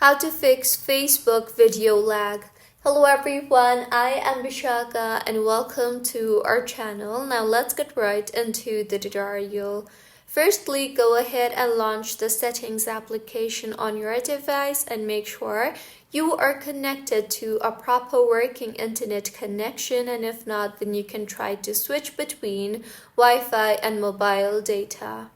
How to fix Facebook video lag. Hello everyone, I am Vishaka and welcome to our channel. Now let's get right into the tutorial. Firstly, go ahead and launch the settings application on your device and make sure you are connected to a proper working internet connection, and if not, then you can try to switch between Wi-Fi and mobile data.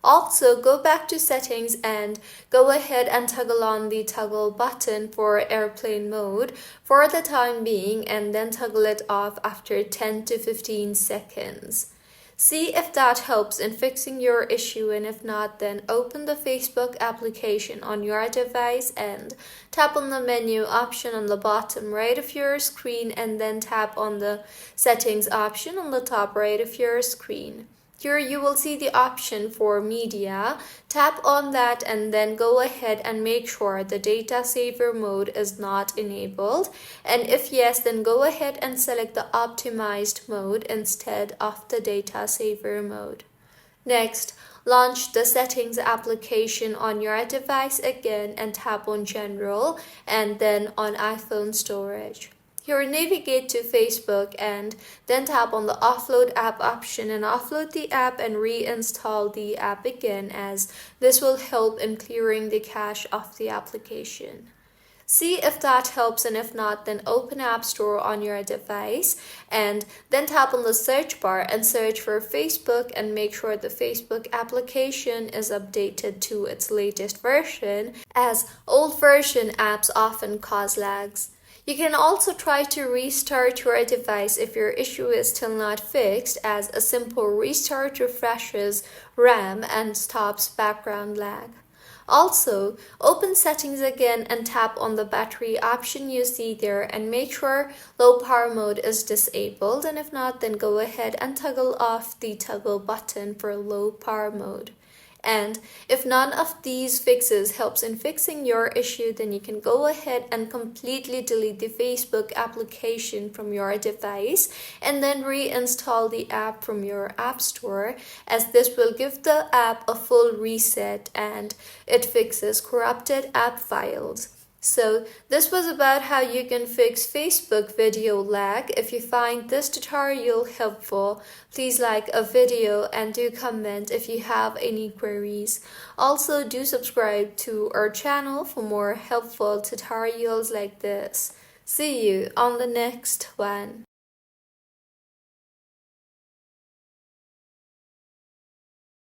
Also, go back to settings and go ahead and toggle on the toggle button for airplane mode for the time being, and then toggle it off after 10 to 15 seconds. See if that helps in fixing your issue, and if not, then open the Facebook application on your device and tap on the menu option on the bottom right of your screen, and then tap on the settings option on the top right of your screen. Here you will see the option for media. Tap on that and then go ahead and make sure the data saver mode is not enabled. And if yes, then go ahead and select the optimized mode instead of the data saver mode. Next, launch the settings application on your device again and tap on general and then on iPhone storage. Here, navigate to Facebook and then tap on the offload app option and offload the app and reinstall the app again, as this will help in clearing the cache of the application. See if that helps, and if not, then open App Store on your device and then tap on the search bar and search for Facebook and make sure the Facebook application is updated to its latest version, as old version apps often cause lags. You can also try to restart your device if your issue is still not fixed, as a simple restart refreshes RAM and stops background lag. Also, open settings again and tap on the battery option you see there and make sure low power mode is disabled, and if not, then go ahead and toggle off the toggle button for low power mode. And if none of these fixes helps in fixing your issue, then you can go ahead and completely delete the Facebook application from your device and then reinstall the app from your app store, as this will give the app a full reset and it fixes corrupted app files. So this was about how you can fix Facebook video lag. If you find this tutorial helpful, please like a video and do comment if you have any queries. Also, do subscribe to our channel for more helpful tutorials like this. See you on the next one.